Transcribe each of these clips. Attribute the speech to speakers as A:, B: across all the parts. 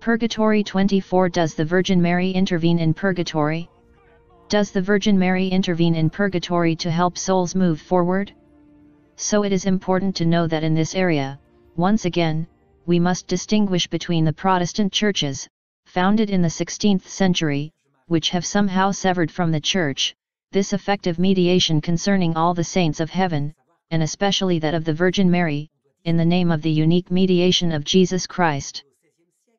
A: Purgatory 24. Does the Virgin Mary intervene in purgatory? Does the Virgin Mary intervene in purgatory to help souls move forward? So it is important to know that in this area, once again, we must distinguish between the Protestant churches, founded in the 16th century, which have somehow severed from the Church this effective mediation concerning all the saints of heaven, and especially that of the Virgin Mary, in the name of the unique mediation of Jesus Christ.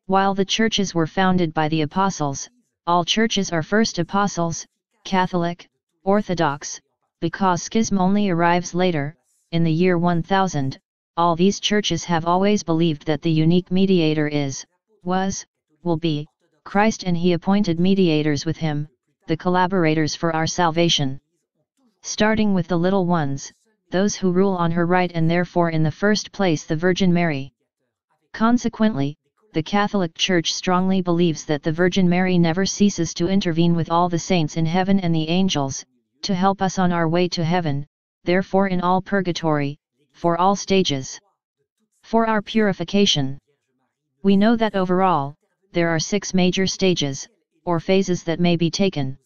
A: While the churches were founded by the apostles, all churches are first apostles, Catholic, Orthodox, because schism only arrives later, in the year 1000, all these churches have always believed that the unique mediator is, was, will be, Christ, and he appointed mediators with him, the collaborators for our salvation. Starting with the little ones, those who rule on her right and therefore in the first place the Virgin Mary. Consequently, the Catholic Church strongly believes that the Virgin Mary never ceases to intervene with all the saints in heaven and the angels, to help us on our way to heaven, therefore in all purgatory, for all stages. For our purification. We know that overall, there are 6 major stages, or phases that may be taken.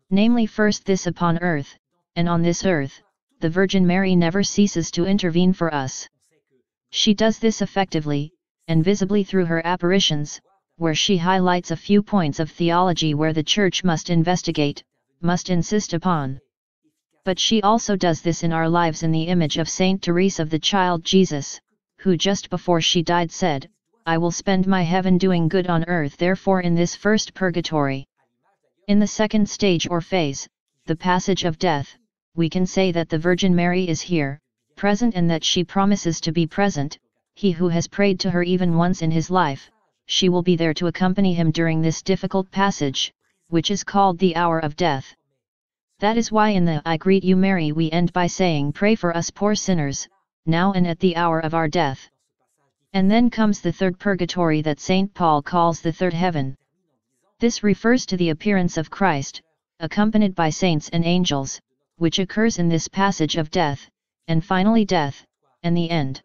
A: Namely, first this upon earth, and on this earth, the Virgin Mary never ceases to intervene for us. She does this effectively, and visibly through her apparitions, where she highlights a few points of theology where the Church must investigate, must insist upon. But she also does this in our lives in the image of Saint Therese of the Child Jesus, who just before she died said, "I will spend my heaven doing good on earth." Therefore in this first purgatory. In the second stage or phase, the passage of death, we can say that the Virgin Mary is here, present, and that she promises to be present. He who has prayed to her even once in his life, she will be there to accompany him during this difficult passage, which is called the hour of death. That is why in the I Greet You Mary we end by saying, "Pray for us poor sinners, now and at the hour of our death." And then comes the third purgatory that St. Paul calls the third heaven. This refers to the appearance of Christ, accompanied by saints and angels, which occurs in this passage of death, and finally death, and the end.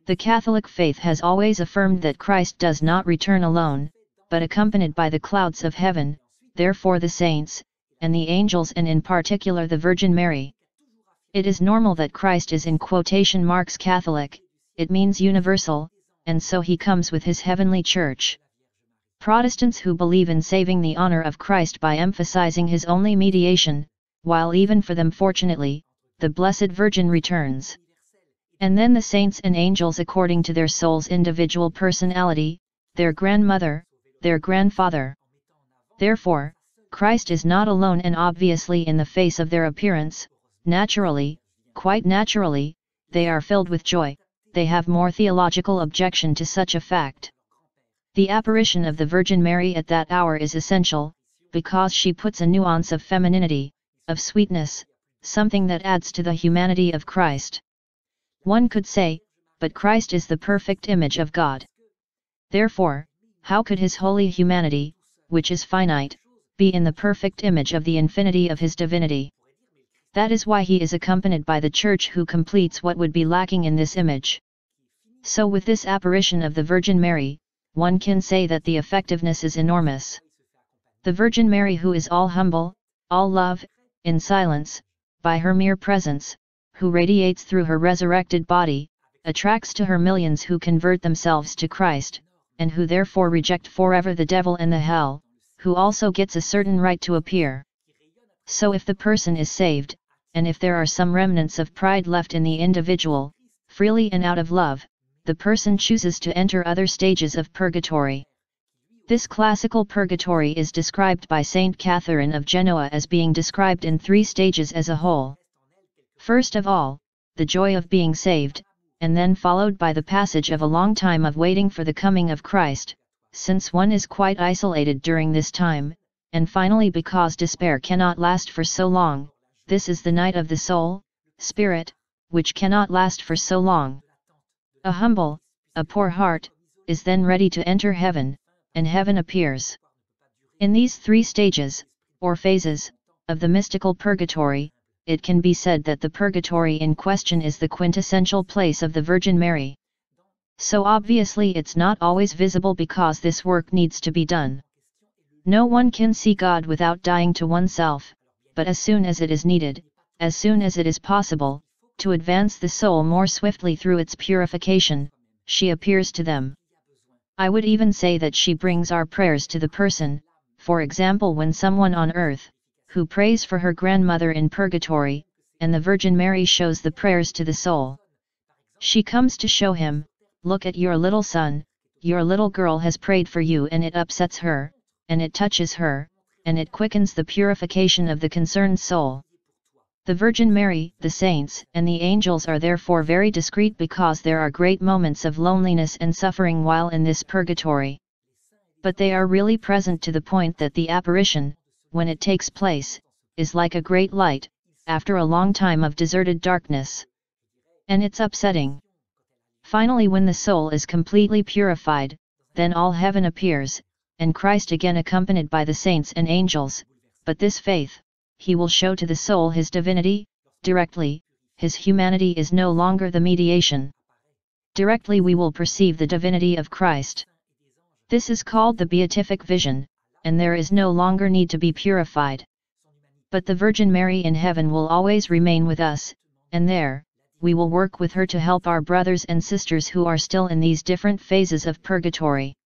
A: The Catholic faith has always affirmed that Christ does not return alone, but accompanied by the clouds of heaven, therefore the saints, and the angels, and in particular the Virgin Mary. It is normal that Christ is in quotation marks Catholic, it means universal, and so he comes with his heavenly church. Protestants who believe in saving the honor of Christ by emphasizing his only mediation, while even for them fortunately, the Blessed Virgin returns. And then the saints and angels according to their soul's individual personality, their grandmother, their grandfather. Therefore, Christ is not alone, and obviously in the face of their appearance, naturally, quite naturally, they are filled with joy. They have more theological objection to such a fact. The apparition of the Virgin Mary at that hour is essential, because she puts a nuance of femininity, of sweetness, something that adds to the humanity of Christ. One could say, but Christ is the perfect image of God. Therefore, how could his holy humanity, which is finite, be in the perfect image of the infinity of his divinity? That is why he is accompanied by the Church, who completes what would be lacking in this image. So with this apparition of the Virgin Mary, one can say that the effectiveness is enormous. The Virgin Mary, who is all humble, all love, in silence, by her mere presence, who radiates through her resurrected body, attracts to her millions who convert themselves to Christ, and who therefore reject forever the devil and the hell, who also gets a certain right to appear. So if the person is saved, and if there are some remnants of pride left in the individual, freely and out of love, the person chooses to enter other stages of purgatory. This classical purgatory is described by Saint Catherine of Genoa as being described in 3 stages as a whole. First of all, the joy of being saved, and then followed by the passage of a long time of waiting for the coming of Christ, since one is quite isolated during this time, and finally because despair cannot last for so long, this is the night of the soul, spirit, which cannot last for so long. A humble, a poor heart, is then ready to enter heaven, and heaven appears. In these 3 stages, or phases, of the mystical purgatory, it can be said that the purgatory in question is the quintessential place of the Virgin Mary. So obviously it's not always visible because this work needs to be done. No one can see God without dying to oneself, but as soon as it is needed, as soon as it is possible, to advance the soul more swiftly through its purification, she appears to them. I would even say that she brings our prayers to the person, for example when someone on earth, who prays for her grandmother in purgatory, and the Virgin Mary shows the prayers to the soul. She comes to show him, look at your little son, your little girl has prayed for you, and it upsets her, and it touches her, and it quickens the purification of the concerned soul. The Virgin Mary, the saints, and the angels are therefore very discreet because there are great moments of loneliness and suffering while in this purgatory. But they are really present to the point that the apparition, when it takes place, is like a great light, after a long time of deserted darkness. And it's upsetting. Finally, when the soul is completely purified, then all heaven appears, and Christ again accompanied by the saints and angels, but this faith, he will show to the soul his divinity, directly, his humanity is no longer the mediation. Directly we will perceive the divinity of Christ. This is called the beatific vision, and there is no longer need to be purified. But the Virgin Mary in heaven will always remain with us, and there, we will work with her to help our brothers and sisters who are still in these different phases of purgatory.